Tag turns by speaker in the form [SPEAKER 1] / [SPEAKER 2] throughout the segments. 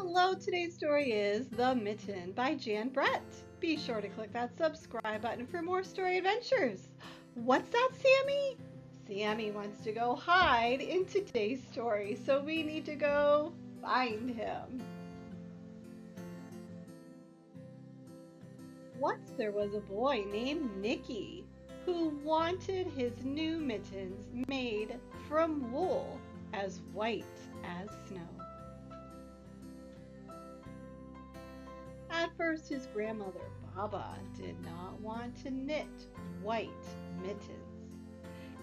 [SPEAKER 1] Hello, today's story is The Mitten by Jan Brett. Be sure to click that subscribe button for more story adventures. What's that, Sammy? Sammy wants to go hide in today's story, so we need to go find him. Once there was a boy named Nicki who wanted his new mittens made from wool as white as snow. At first, his grandmother, Baba, did not want to knit white mittens.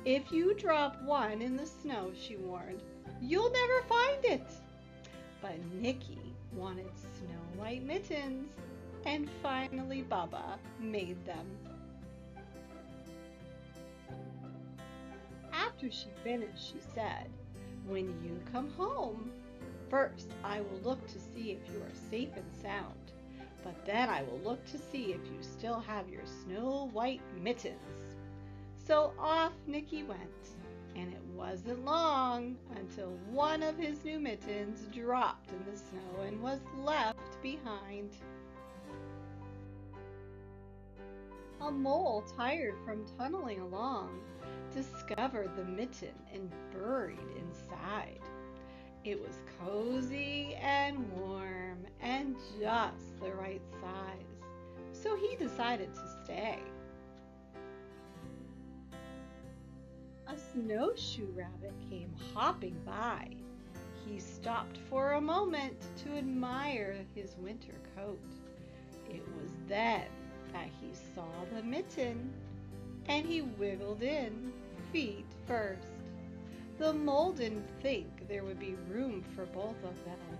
[SPEAKER 1] If you drop one in the snow, she warned, you'll never find it. But Nicki wanted snow white mittens, and finally Baba made them. After she finished, she said, when you come home, first I will look to see if you are safe and sound. But then I will look to see if you still have your snow white mittens. So off Nicki went, and it wasn't long until one of his new mittens dropped in the snow and was left behind. A mole, tired from tunneling along, discovered the mitten and buried inside. It was cozy and warm and just the right size, so he decided to stay. A snowshoe rabbit came hopping by. He stopped for a moment to admire his winter coat. It was then that he saw the mitten, and he wiggled in, feet first. The mole didn't think there would be room for both of them,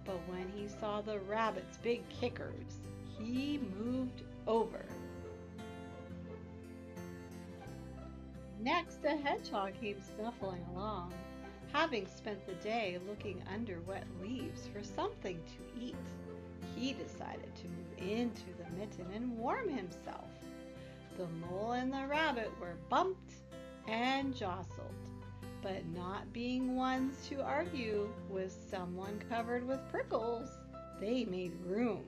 [SPEAKER 1] but when he saw the rabbit's big kickers, he moved over. Next, a hedgehog came snuffling along, having spent the day looking under wet leaves for something to eat. He decided to move into the mitten and warm himself. The mole and the rabbit were bumped and jostled, but not being ones to argue with someone covered with prickles, they made room.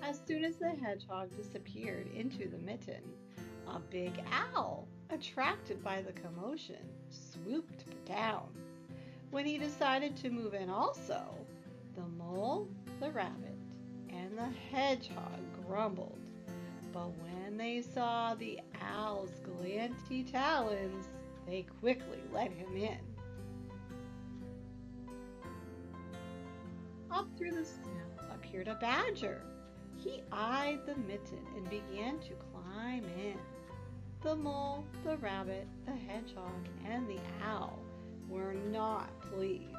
[SPEAKER 1] As soon as the hedgehog disappeared into the mitten, a big owl, attracted by the commotion, swooped down. When he decided to move in also, the mole, the rabbit, and the hedgehog grumbled. But when they saw the owl's glanty talons, they quickly let him in. Up through the snow appeared a badger. He eyed the mitten and began to climb in. The mole, the rabbit, the hedgehog, and the owl were not pleased.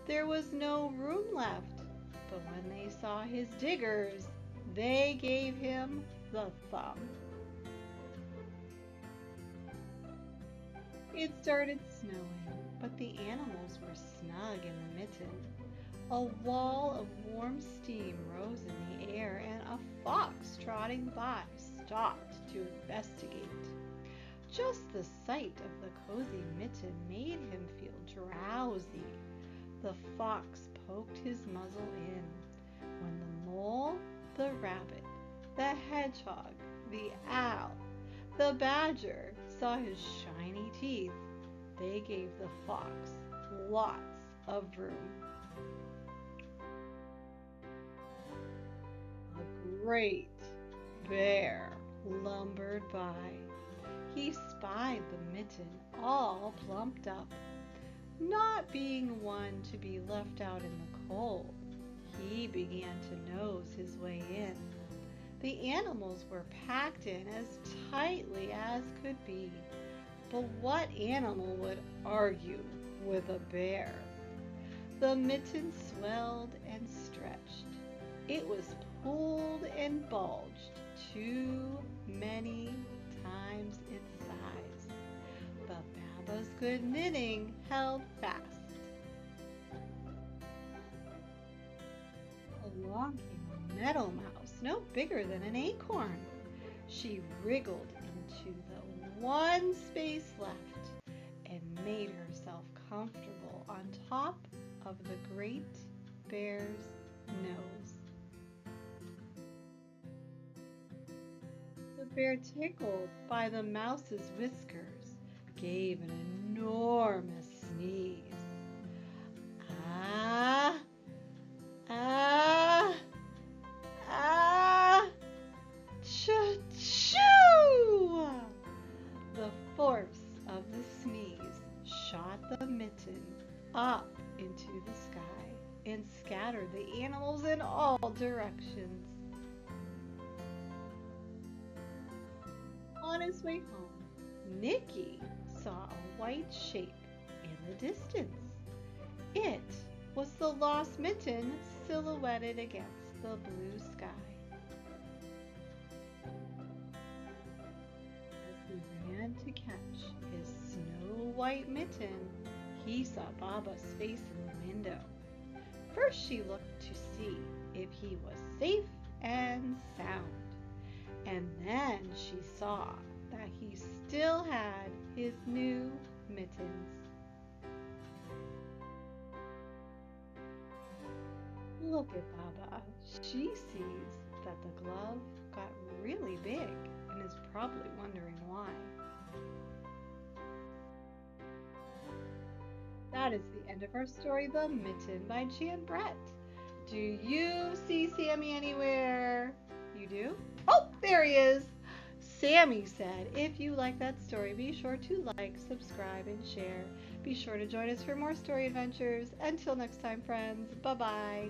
[SPEAKER 1] There was no room left, but when they saw his diggers, they gave him the thumb. It started snowing, but the animals were snug in the mitten. A wall of warm steam rose in the air, and a fox trotting by stopped to investigate. Just the sight of the cozy mitten made him feel drowsy. The fox poked his muzzle in. When the mole, the rabbit, the hedgehog, the owl, the badger saw his shiny teeth, they gave the fox lots of room. A great bear lumbered by. He spied the mitten all plumped up. Not being one to be left out in the cold, he began to nose his way in. The animals were packed in as tightly as could be, but what animal would argue with a bear? The mitten swelled and stretched. It was pulled and bulged too many times its size, but Baba's good knitting held fast. Along came a meadow mouse, no bigger than an acorn. She wriggled into the one space left and made herself comfortable on of the great bear's nose. The bear, tickled by the mouse's whiskers, gave an enormous sneeze. Ah! Ah! Ah! Choo! The force of the sneeze shot the mitten up into the sky and scattered the animals in all directions. On his way home, Nicki saw a white shape in the distance. It was the lost mitten silhouetted against the blue sky. As he ran to catch his snow-white mitten, he saw Baba's face in the window. First she looked to see if he was safe and sound, and then she saw that he still had his new mittens. Look at Baba. She sees that the glove got really big and is probably wondering why. That is the end of our story, The Mitten by Jan Brett. Do you see Sammy anywhere? You do? Oh, there he is! Sammy said, if you like that story, be sure to like, subscribe, and share. Be sure to join us for more story adventures. Until next time, friends. Bye-bye.